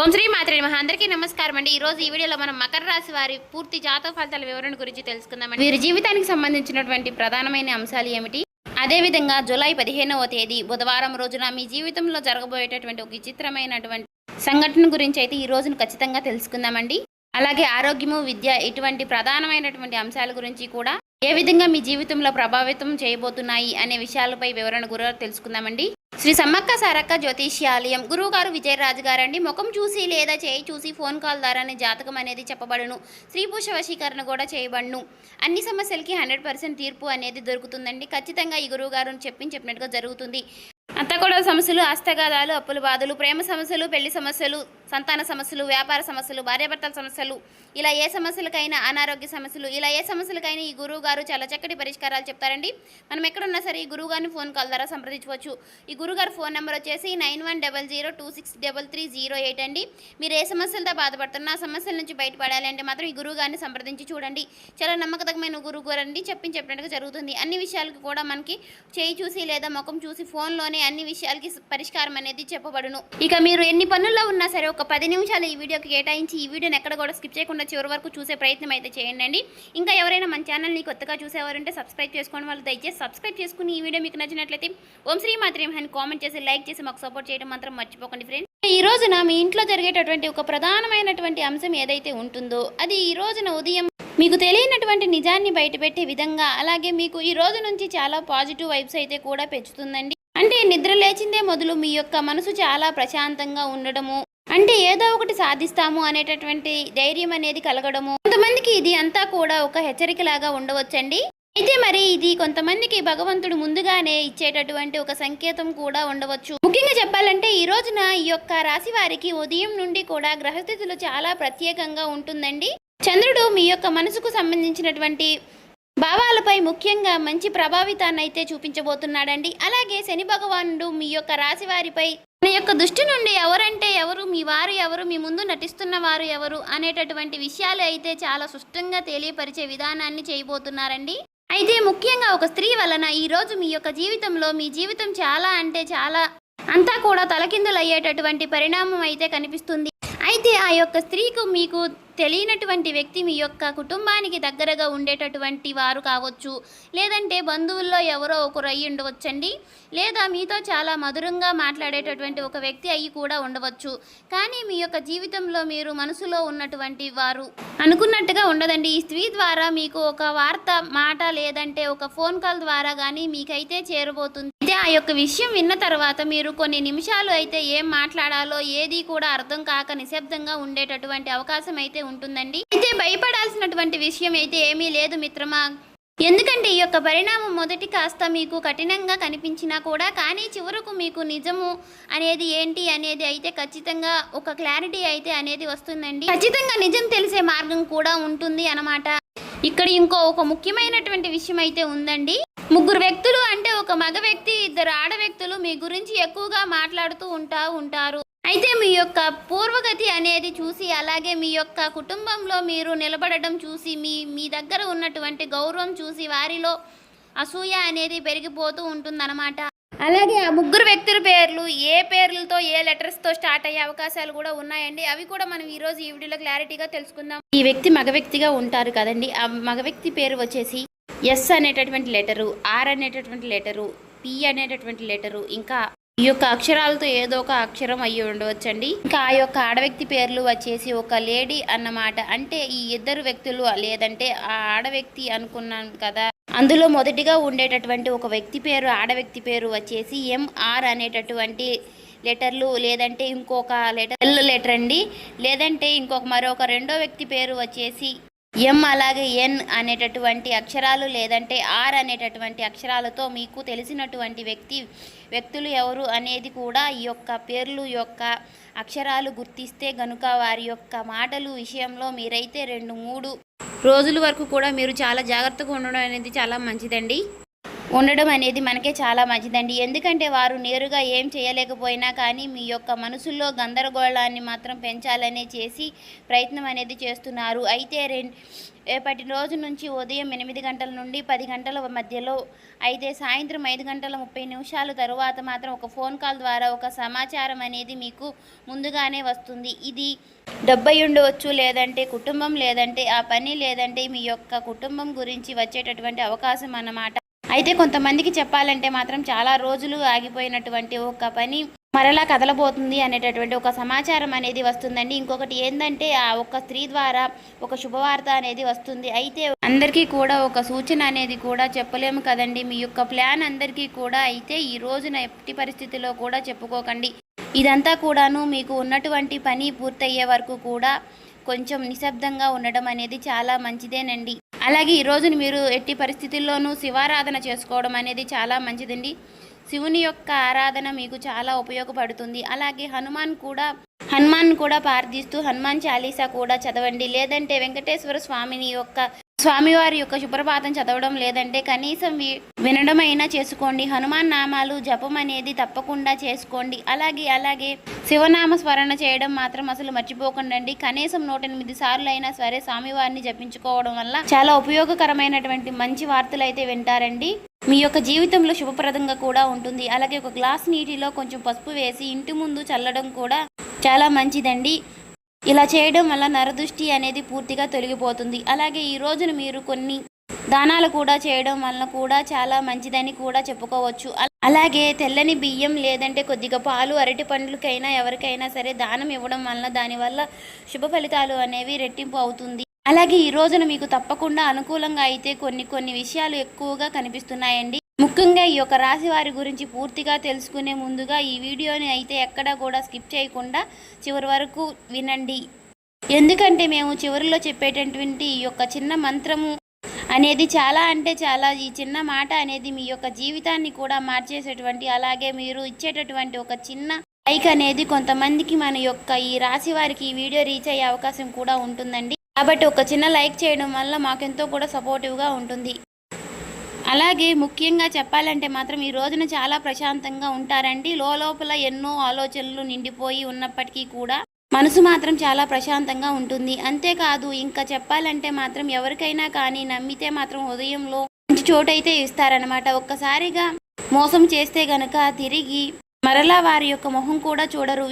ఓం శ్రీ మాత్రే నమః. అందరికీ నమస్కారం అండి. ఈ రోజు ఈ వీడియోలో మనం మకర రాశి వారి పూర్తి జాతక ఫలితాల వివరణ గురించి తెలుసుకుందామండి. వీరి జీవితానికి సంబంధించినటువంటి ప్రధానమైన అంశాలు ఏమిటి, అదేవిధంగా జూలై 15వ తేదీ బుధవారం రోజున మీ జీవితంలో జరగబోయేటటువంటి ఒక విచిత్రమైనటువంటి సంఘటన గురించి అయితే ఈ రోజును ఖచ్చితంగా తెలుసుకుందామండి. అలాగే ఆరోగ్యము, విద్య ఇటువంటి ప్రధానమైనటువంటి అంశాల గురించి కూడా ఏ విధంగా మీ జీవితంలో ప్రభావితం చేయబోతున్నాయి అనే విషయాలపై వివరణ గురించి తెలుసుకుందామండి. శ్రీ సమ్మక్క సారక్క జ్యోతిష్యాలయం గురువు గారు విజయరాజు గారండి. ముఖం చూసి లేదా చేయి చూసి ఫోన్ కాల్ ద్వారానే జాతకం అనేది చెప్పబడును. స్త్రీ పురుష వశీకరణ కూడా చేయబడును. అన్ని సమస్యలకి 100% తీర్పు అనేది దొరుకుతుందండి. ఖచ్చితంగా ఈ గురువు గారు చెప్పినట్టుగా జరుగుతుంది. అంతా కూడా సమస్యలు, హస్తగాదాలు, అప్పుల బాధలు, ప్రేమ సమస్యలు, పెళ్లి సమస్యలు, సంతాన సమస్యలు, వ్యాపార సమస్యలు, భార్యాభర్తల సమస్యలు, ఇలా ఏ సమస్యలకైనా, అనారోగ్య సమస్యలు, ఇలా ఏ సమస్యలకైనా ఈ గురువు గారు చాలా చక్కటి పరిష్కారాలు చెప్తారండి. మనం ఎక్కడున్నా సరే ఈ గురువు గారిని ఫోన్ కాల్ ద్వారా సంప్రదించవచ్చు. ఈ గురుగారు ఫోన్ నెంబర్ వచ్చేసి 9100263308 అండి. మీరు ఏ సమస్యలతో బాధపడుతున్నా ఆ సమస్యల నుంచి బయటపడాలి అంటే మాత్రం ఈ గురువు గారిని సంప్రదించి చూడండి. చాలా నమ్మకతమైన గురువు గారు అండి. చెప్పినట్టుగా జరుగుతుంది. అన్ని విషయాలకు కూడా మనకి చేయి చూసి లేదా ముఖం చూసి ఫోన్లోనే అన్ని విషయాలకి పరిష్కారం అనేది చెప్పబడును. ఇక మీరు ఎన్ని పనుల్లో ఉన్నా సరే ఒక 10 నిమిషాలు ఈ వీడియోకి కేటాయించి ఈ వీడియోని ఎక్కడ కూడా స్కిప్ చేయకుండా చివరి వరకు చూసే ప్రయత్నం అయితే చేయండి. ఇంకా ఎవరైనా మన ఛానల్ని కొత్తగా చూసేవారంటే సబ్స్క్రైబ్ చేసుకోండి. వాళ్ళు దయచేసి సబ్స్క్రైబ్ చేసుకుని ఈ వీడియో మీకు నచ్చినట్లయితే ఓం శ్రీ మాత్రే నమః అని కామెంట్ చేసి లైక్ చేసి మాకు సపోర్ట్ చేయడం మాత్రం మర్చిపోకండి ఫ్రెండ్స్. ఈ రోజున మీ ఇంట్లో జరిగేటటువంటి ఒక ప్రధానమైనటువంటి అంశం ఏదైతే ఉంటుందో అది ఈ రోజున ఉదయం మీకు తెలియనటువంటి నిజాన్ని బయటపెట్టే విధంగా, అలాగే మీకు ఈ రోజు నుంచి చాలా పాజిటివ్ వైబ్స్ అయితే కూడా పెంచుతుందండి. అంటే నిద్ర లేచిందే మొదలు మీ యొక్క మనసు చాలా ప్రశాంతంగా ఉండడము, అంటే ఏదో ఒకటి సాధిస్తాము అనేటటువంటి ధైర్యం అనేది కలగడము. కొంతమందికి ఇది అంతా కూడా ఒక హెచ్చరికలాగా ఉండవచ్చండి. అయితే మరి ఇది కొంతమందికి భగవంతుడు ముందుగానే ఇచ్చేటటువంటి ఒక సంకేతం కూడా ఉండవచ్చు. ముఖ్యంగా చెప్పాలంటే ఈ రోజున ఈ యొక్క రాశి వారికి ఉదయం నుండి కూడా గ్రహస్థితులు చాలా ప్రత్యేకంగా ఉంటుందండి. చంద్రుడు మీ యొక్క మనసుకు సంబంధించినటువంటి భావాలపై ముఖ్యంగా మంచి ప్రభావితాన్ని అయితే చూపించబోతున్నాడండి. అలాగే శని భగవానుడు మీ యొక్క రాశి వారిపై మీ యొక్క దృష్టి నుండి ఎవరంటే ఎవరు, మీ వారు ఎవరు, మీ ముందు నటిస్తున్న వారు ఎవరు అనేటటువంటి విషయాలు అయితే చాలా స్పష్టంగా తెలియపరిచే విధానాన్ని చేయబోతున్నారండి. అయితే ముఖ్యంగా ఒక స్త్రీ వలన ఈరోజు మీ యొక్క జీవితంలో మీ జీవితం చాలా అంటే చాలా అంతా కూడా తలకిందులు అయ్యేటటువంటి పరిణామం అయితే కనిపిస్తుంది. అయితే ఆ యొక్క స్త్రీకు మీకు తెలియనటువంటి వ్యక్తి మీ యొక్క కుటుంబానికి దగ్గరగా ఉండేటటువంటి వారు కావచ్చు, లేదంటే బంధువుల్లో ఎవరో ఒకరు అయ్యి ఉండవచ్చండి, లేదా మీతో చాలా మధురంగా మాట్లాడేటటువంటి ఒక వ్యక్తి అయ్యి కూడా ఉండవచ్చు. కానీ మీ యొక్క జీవితంలో మీరు మనసులో ఉన్నటువంటి వారు అనుకున్నట్టుగా ఉండదండి. ఈ స్త్రీ ద్వారా మీకు ఒక వార్త, మాట లేదంటే ఒక ఫోన్ కాల్ ద్వారా కానీ మీకైతే చేరబోతుంది. అయితే ఆ యొక్క విషయం విన్న తర్వాత మీరు కొన్ని నిమిషాలు అయితే ఏం మాట్లాడాలో ఏది కూడా అర్థం కాక నిశ్శబ్దంగా ఉండేటటువంటి అవకాశం అయితే ఉంటుందండి. అయితే భయపడాల్సినటువంటి విషయం అయితే ఏమీ లేదు మిత్రమా. ఎందుకంటే ఈ యొక్క పరిణామం మొదటి కాస్త మీకు కఠినంగా కనిపించినా కూడా కానీ చివరకు మీకు నిజము అనేది ఏంటి అనేది అయితే ఖచ్చితంగా ఒక క్లారిటీ అయితే అనేది వస్తుందండి. ఖచ్చితంగా నిజం తెలిసే మార్గం కూడా ఉంటుంది అన్నమాట. ఇక్కడ ఒక ముఖ్యమైనటువంటి విషయం అయితే ఉందండి. 3 వ్యక్తులు అంటే ఒక మగ వ్యక్తి, 2 ఆడ వ్యక్తులు మీ గురించి ఎక్కువగా మాట్లాడుతూ ఉంటారు. అయితే మీ యొక్క పూర్వగతి అనేది చూసి, అలాగే మీ యొక్క కుటుంబంలో మీరు నిలబడడం చూసి, మీ దగ్గర ఉన్నటువంటి గౌరవం చూసి వారిలో అసూయ అనేది పెరిగిపోతూ ఉంటుందన్నమాట. అలాగే ఆ 3 వ్యక్తుల పేర్లు ఏ పేర్లతో ఏ లెటర్స్తో స్టార్ట్ అయ్యే అవకాశాలు కూడా ఉన్నాయండి. అవి కూడా మనం ఈరోజు ఈ వీడియోలో క్లారిటీగా తెలుసుకుందాం. ఈ వ్యక్తి మగ వ్యక్తిగా ఉంటారు కదండి. ఆ మగ వ్యక్తి పేరు వచ్చేసి ఎస్ అనేటటువంటి లెటరు, ఆర్ అనేటటువంటి లెటరు, పి అనేటటువంటి లెటరు, ఇంకా ఈ యొక్క అక్షరాలతో ఏదో ఒక అక్షరం అయ్యి ఉండవచ్చండి. ఇంకా ఆ యొక్క ఆడవ్యక్తి పేర్లు వచ్చేసి ఒక లేడీ అన్నమాట. అంటే ఈ 2 వ్యక్తులు లేదంటే ఆ ఆడవ్యక్తి అనుకున్నాను కదా, అందులో మొదటిగా ఉండేటటువంటి ఒక వ్యక్తి పేరు, ఆడవ్యక్తి పేరు వచ్చేసి ఎంఆర్ అనేటటువంటి లెటర్లు, లేదంటే ఇంకొక లెటర్ అండి, లేదంటే మరొక రెండో వ్యక్తి పేరు వచ్చేసి ఎం అలాగే ఎన్ అనేటటువంటి అక్షరాలు, లేదంటే ఆర్ అనేటటువంటి అక్షరాలతో మీకు తెలిసినటువంటి వ్యక్తులు ఎవరు అనేది కూడా ఈ యొక్క పేర్లు యొక్క అక్షరాలు గుర్తిస్తే గనుక వారి యొక్క మాటలు విషయంలో మీరైతే 2-3 రోజుల వరకు కూడా మీరు చాలా జాగ్రత్తగా ఉండడం అనేది చాలా మంచిదండి. ఉండడం అనేది మనకే చాలా మంచిదండి. ఎందుకంటే వారు నేరుగా ఏం చేయలేకపోయినా కానీ మీ యొక్క మనసుల్లో గందరగోళాన్ని మాత్రం పెంచాలనే చేసి ప్రయత్నం అనేది చేస్తున్నారు. అయితే రేపటి రోజు నుంచి ఉదయం 8 గంటల నుండి 10 గంటల మధ్యలో, అయితే సాయంత్రం 5:30 తరువాత మాత్రం ఒక ఫోన్ కాల్ ద్వారా ఒక సమాచారం అనేది మీకు ముందుగానే వస్తుంది. ఇది డబ్బై ఉండవచ్చు, లేదంటే కుటుంబం, లేదంటే ఆ పని, లేదంటే మీ యొక్క కుటుంబం గురించి వచ్చేటటువంటి అవకాశం అన్నమాట. అయితే కొంతమందికి చెప్పాలంటే మాత్రం చాలా రోజులు ఆగిపోయినటువంటి ఒక పని మరలా కదలబోతుంది అనేటటువంటి ఒక సమాచారం అనేది వస్తుందండి. ఇంకొకటి ఏంటంటే ఆ ఒక్క స్త్రీ ద్వారా ఒక శుభవార్త అనేది వస్తుంది. అయితే అందరికీ కూడా ఒక సూచన అనేది కూడా చెప్పలేము కదండి. మీ యొక్క ప్లాన్ అందరికీ కూడా అయితే ఈ రోజున ఎట్టి పరిస్థితిలో కూడా చెప్పుకోకండి. ఇదంతా కూడాను మీకు ఉన్నటువంటి పని పూర్తయ్యే వరకు కూడా కొంచెం నిశ్శబ్దంగా ఉండడం అనేది చాలా మంచిదేనండి. అలాగే ఈ రోజున మీరు ఎట్టి పరిస్థితుల్లోనూ శివారాధన చేసుకోవడం అనేది చాలా మంచిదండి. శివుని యొక్క ఆరాధన మీకు చాలా ఉపయోగపడుతుంది. అలాగే హనుమాన్ కూడా ప్రార్థిస్తూ హనుమాన్ చాలీసా కూడా చదవండి. లేదంటే వెంకటేశ్వర స్వామివారి యొక్క సుప్రభాతం చదవడం, లేదంటే కనీసం వినడమైనా చేసుకోండి. హనుమాన్ నామాలు జపం అనేది తప్పకుండా చేసుకోండి. అలాగే శివనామ స్మరణ చేయడం మాత్రం అసలు మర్చిపోకండి. కనీసం 108 సార్లు అయినా సరే స్వామివారిని జపించుకోవడం వల్ల చాలా ఉపయోగకరమైనటువంటి మంచి వార్తలు అయితే వింటారండి. మీ యొక్క జీవితంలో శుభప్రదంగా కూడా ఉంటుంది. అలాగే ఒక గ్లాస్ నీటిలో కొంచెం పసుపు వేసి ఇంటి ముందు చల్లడం కూడా చాలా మంచిదండి. ఇలా చేయడం వల్ల నరదృష్టి అనేది పూర్తిగా తొలగిపోతుంది. అలాగే ఈ రోజున మీరు కొన్ని దానాలు కూడా చేయడం వలన కూడా చాలా మంచిదని కూడా చెప్పుకోవచ్చు. అలాగే తెల్లని బియ్యం, లేదంటే కొద్దిగా పాలు, అరటి పండ్లకైనా ఎవరికైనా సరే దానం ఇవ్వడం వలన దానివల్ల శుభ ఫలితాలు అనేవి రెట్టింపు అవుతుంది. అలాగే ఈ రోజున మీకు తప్పకుండా అనుకూలంగా అయితే కొన్ని విషయాలు ఎక్కువగా కనిపిస్తున్నాయండి. ముఖ్యంగా ఈ యొక్క రాశి వారి గురించి పూర్తిగా తెలుసుకునే ముందుగా ఈ వీడియోని అయితే ఎక్కడా కూడా స్కిప్ చేయకుండా చివరి వరకు వినండి. ఎందుకంటే మేము చివరిలో చెప్పేటటువంటి ఈ యొక్క చిన్న మంత్రము అనేది చాలా అంటే చాలా, ఈ చిన్న మాట అనేది మీ యొక్క జీవితాన్ని కూడా మార్చేసేటువంటి, అలాగే మీరు ఇచ్చేటటువంటి ఒక చిన్న లైక్ అనేది కొంతమందికి మన యొక్క ఈ రాశి వారికి ఈ వీడియో రీచ్ అయ్యే అవకాశం కూడా ఉంటుందండి. కాబట్టి ఒక చిన్న లైక్ చేయడం వల్ల మాకెంతో కూడా సపోర్టివ్గా ఉంటుంది. అలాగే ముఖ్యంగా చెప్పాలంటే మాత్రం ఈ రోజున చాలా ప్రశాంతంగా ఉంటారండి. లోపల ఎన్నో ఆలోచనలు నిండిపోయి ఉన్నప్పటికీ కూడా మనసు మాత్రం చాలా ప్రశాంతంగా ఉంటుంది. అంతేకాదు ఇంకా చెప్పాలంటే మాత్రం ఎవరికైనా కానీ నమ్మితే మాత్రం హృదయంలో మంచి చోటైతే ఇస్తారనమాట. ఒక్కసారిగా మోసం చేస్తే గనక తిరిగి మరలా వారి యొక్క మొహం కూడా చూడరు.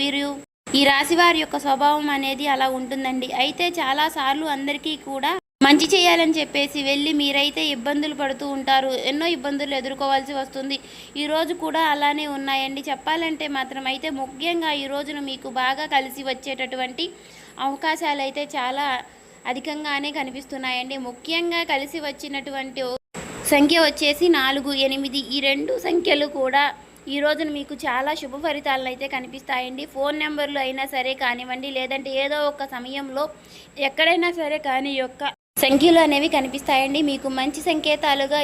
ఈ రాశి వారి యొక్క స్వభావం అనేది అలా ఉంటుందండి. అయితే చాలాసార్లు అందరికీ కూడా మంచి చేయాలని చెప్పేసి వెళ్ళి మీరైతే ఇబ్బందులు పడుతూ ఉంటారు. ఎన్నో ఇబ్బందులు ఎదుర్కోవాల్సి వస్తుంది. ఈరోజు కూడా అలానే ఉన్నాయండి చెప్పాలంటే మాత్రం. అయితే ముఖ్యంగా ఈ రోజున మీకు బాగా కలిసి వచ్చేటటువంటి అవకాశాలు అయితే చాలా అధికంగానే కనిపిస్తున్నాయండి. ముఖ్యంగా కలిసి వచ్చినటువంటి సంఖ్య వచ్చేసి 4, 8 ఈ 2 సంఖ్యలు కూడా ఈ రోజున మీకు చాలా శుభ ఫలితాలను అయితే కనిపిస్తాయండి. ఫోన్ నెంబర్లు అయినా సరే కానివ్వండి, లేదంటే ఏదో ఒక సమయంలో ఎక్కడైనా సరే కానీ యొక్క సంఖ్యలు అనేవి కనిపిస్తాయండి. మీకు మంచి సంకేతాలుగా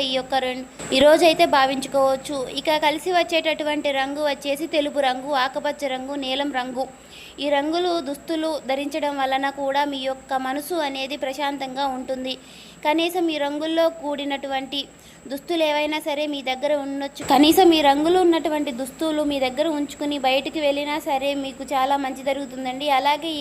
ఈ రోజు అయితే భావించుకోవచ్చు. ఇక కలిసి వచ్చేటటువంటి రంగు వచ్చేసి తెలుపు రంగు, ఆకుపచ్చ రంగు, నీలం రంగు. ఈ రంగులు దుస్తులు ధరించడం వలన కూడా మీ యొక్క మనసు అనేది ప్రశాంతంగా ఉంటుంది. కనీసం ఈ రంగుల్లో కూడినటువంటి దుస్తులు ఏవైనా సరే మీ దగ్గర ఉండొచ్చు. కనీసం ఈ రంగులు ఉన్నటువంటి దుస్తులు మీ దగ్గర ఉంచుకుని బయటికి వెళ్ళినా సరే మీకు చాలా మంచి జరుగుతుందండి. అలాగే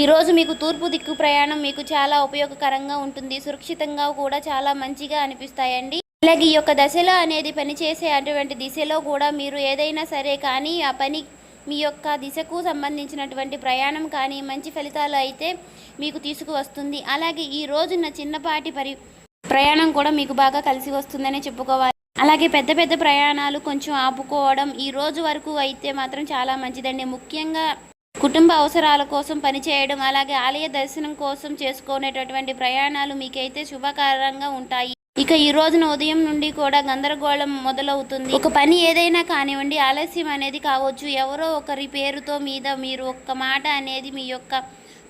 ఈరోజు మీకు తూర్పు దిక్కు ప్రయాణం మీకు చాలా ఉపయోగకరంగా ఉంటుంది. సురక్షితంగా కూడా చాలా మంచిగా అనిపిస్తాయండి. అలాగే ఈ యొక్క దశలో అనేది పనిచేసే అటువంటి దిశలో కూడా మీరు ఏదైనా సరే కానీ ఆ పని మీ యొక్క దిశకు సంబంధించినటువంటి ప్రయాణం కానీ మంచి ఫలితాలు అయితే మీకు తీసుకువస్తుంది. అలాగే ఈ రోజున చిన్నపాటి ప్రయాణం కూడా మీకు బాగా కలిసి వస్తుందని చెప్పుకోవాలి. అలాగే పెద్ద ప్రయాణాలు కొంచెం ఆపుకోవడం ఈ రోజు వరకు అయితే మాత్రం చాలా మంచిదండి. ముఖ్యంగా కుటుంబ అవసరాల కోసం పనిచేయడం, అలాగే ఆలయ దర్శనం కోసం చేసుకునేటటువంటి ప్రయాణాలు మీకైతే శుభకరంగా ఉంటాయి. ఇక ఈ రోజున ఉదయం నుండి కూడా గందరగోళం మొదలవుతుంది. ఒక పని ఏదైనా కానివ్వండి ఆలస్యం అనేది కావచ్చు. ఎవరో ఒకరి పేరుతో మీద మీరు ఒక్క మాట అనేది మీ యొక్క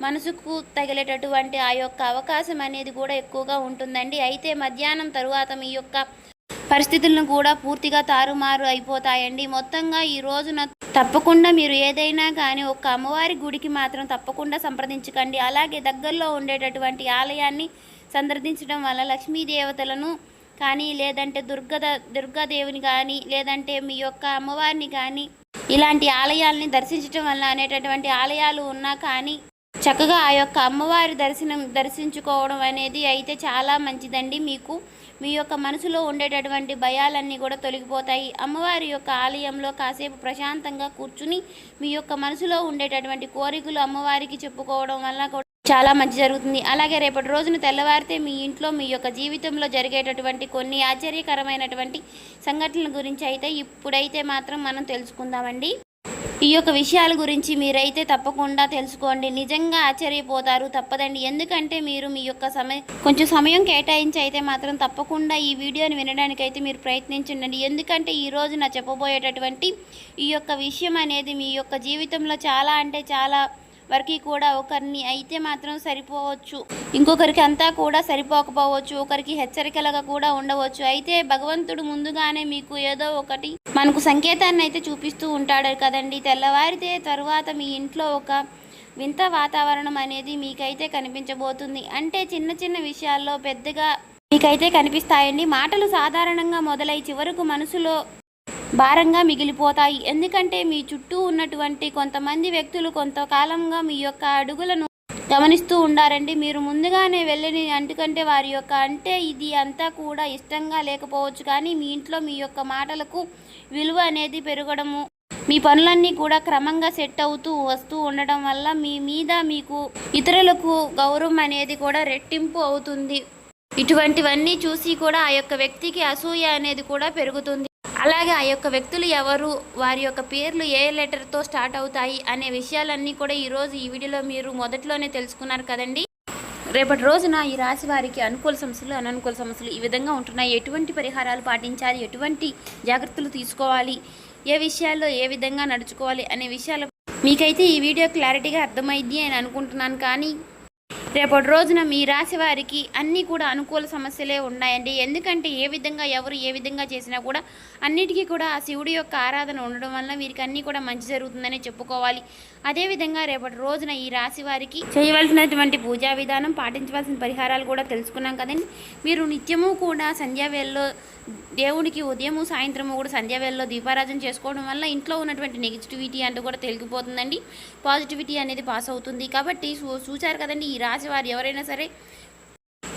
మనసుకు తగిలేటటువంటి ఆ యొక్క అవకాశం అనేది కూడా ఎక్కువగా ఉంటుందండి. అయితే మధ్యాహ్నం తరువాత మీ యొక్క పరిస్థితులను కూడా పూర్తిగా తారుమారు అయిపోతాయండి. మొత్తంగా ఈ రోజున తప్పకుండా మీరు ఏదైనా కానీ ఒక అమ్మవారి గుడికి మాత్రం తప్పకుండా సంప్రదించకండి. అలాగే దగ్గరలో ఉండేటటువంటి ఆలయాన్ని సందర్శించడం వల్ల లక్ష్మీ దేవతలను కానీ లేదంటే దుర్గాదేవిని కానీ లేదంటే మీ యొక్క అమ్మవారిని కానీ ఇలాంటి ఆలయాల్ని దర్శించడం వల్ల అనేటటువంటి ఆలయాలు ఉన్నా కానీ చక్కగా ఆ యొక్క అమ్మవారి దర్శించుకోవడం అనేది అయితే చాలా మంచిదండి. మీకు మీ యొక్క మనసులో ఉండేటటువంటి భయాలన్నీ కూడా తొలగిపోతాయి. అమ్మవారి యొక్క ఆలయంలో కాసేపు ప్రశాంతంగా కూర్చుని మీ యొక్క మనసులో ఉండేటటువంటి కోరికలు అమ్మవారికి చెప్పుకోవడం వల్ల కూడా చాలా మంచి జరుగుతుంది. అలాగే రేపటి రోజున తెల్లవారితే మీ ఇంట్లో మీ యొక్క జీవితంలో జరిగేటటువంటి కొన్ని ఆశ్చర్యకరమైనటువంటి సంఘటనల గురించి అయితే ఇప్పుడైతే మాత్రం మనం తెలుసుకుందామండి. ఈ యొక్క విషయాల గురించి మీరైతే తప్పకుండా తెలుసుకోండి. నిజంగా ఆశ్చర్యపోతారు, తప్పదండి. ఎందుకంటే మీరు మీ యొక్క కొంచెం సమయం కేటాయించి అయితే మాత్రం తప్పకుండా ఈ వీడియోని వినడానికైతే మీరు ప్రయత్నించండి. ఎందుకంటే ఈరోజు నా చెప్పబోయేటటువంటి ఈ యొక్క విషయం అనేది మీ యొక్క జీవితంలో చాలా అంటే చాలా వరకు కూడా ఒకరిని అయితే మాత్రం సరిపోవచ్చు, ఇంకొకరికి అంతా కూడా సరిపోకపోవచ్చు, ఒకరికి హెచ్చరికలుగా కూడా ఉండవచ్చు. అయితే భగవంతుడు ముందుగానే మీకు ఏదో ఒకటి మనకు సంకేతాన్ని అయితే చూపిస్తూ ఉంటాడు కదండి. తెల్లవారితే తరువాత మీ ఇంట్లో ఒక వింత వాతావరణం అనేది మీకైతే కనిపించబోతుంది. అంటే చిన్న చిన్న విషయాల్లో పెద్దగా మీకైతే కనిపిస్తాయండి. మాటలు సాధారణంగా మొదలై చివరకు మనసులో భారంగా మిగిలిపోతాయి. ఎందుకంటే మీ చుట్టూ ఉన్నటువంటి కొంతమంది వ్యక్తులు కొంతకాలంగా మీ యొక్క అడుగులను గమనిస్తూ ఉండారండి. మీరు ముందుగానే వెళ్ళని ఎందుకంటే వారి యొక్క అంటే ఇది అంతా కూడా ఇష్టంగా లేకపోవచ్చు, కానీ మీ ఇంట్లో మీ యొక్క మాటలకు విలువ అనేది పెరగడము, మీ పనులన్నీ కూడా క్రమంగా సెట్ అవుతూ వస్తూ ఉండడం వల్ల మీ మీద మీకు ఇతరులకు గౌరవం అనేది కూడా రెట్టింపు అవుతుంది. ఇటువంటివన్నీ చూసి కూడా ఆ యొక్క వ్యక్తికి అసూయ అనేది కూడా పెరుగుతుంది. అలాగే ఆ యొక్క వ్యక్తులు ఎవరు, వారి యొక్క పేర్లు ఏ లెటర్తో స్టార్ట్ అవుతాయి అనే విషయాలన్నీ కూడా ఈరోజు ఈ వీడియోలో మీరు మొదట్లోనే తెలుసుకున్నారు కదండి. రేపటి రోజున ఈ రాశి వారికి అనుకూల సమస్యలు, అననుకూల సమస్యలు ఈ విధంగా ఉంటున్నాయి. ఎటువంటి పరిహారాలు పాటించాలి, ఎటువంటి జాగ్రత్తలు తీసుకోవాలి, ఏ విషయాల్లో ఏ విధంగా నడుచుకోవాలి అనే విషయాలు మీకైతే ఈ వీడియో క్లారిటీగా అర్థమైంది అని అనుకుంటున్నాను. కానీ రేపటి రోజున మీ రాశి వారికి అన్నీ కూడా అనుకూల సమస్యలే ఉన్నాయండి. ఎందుకంటే ఏ విధంగా ఎవరు ఏ విధంగా చేసినా కూడా అన్నిటికీ కూడా ఆ శివుడి యొక్క ఆరాధన ఉండడం వల్ల వీరికి అన్నీ కూడా మంచి జరుగుతుందని చెప్పుకోవాలి. అదేవిధంగా రేపటి రోజున ఈ రాశి వారికి చేయవలసినటువంటి పూజా విధానం, పాటించవలసిన పరిహారాలు కూడా తెలుసుకున్నాం కదండి. మీరు నిత్యము కూడా సంధ్యావేళలో దేవుడికి ఉదయము సాయంత్రము కూడా సంధ్యావేళలో దీపారాధన చేసుకోవడం వల్ల ఇంట్లో ఉన్నటువంటి నెగిటివిటీ అంటూ కూడా తొలగిపోతుందండి. పాజిటివిటీ అనేది పాస్ అవుతుంది. కాబట్టి చూశారు కదండి, ఈ రాశి వారు ఎవరైనా సరే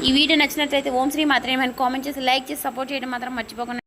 ఈ వీడియో నచ్చినట్లయితే ఓం శ్రీ మాత్రమే కామెంట్ చేసి లైక్ చేసి సపోర్ట్ చేయడం మాత్రం మర్చిపోకుండా.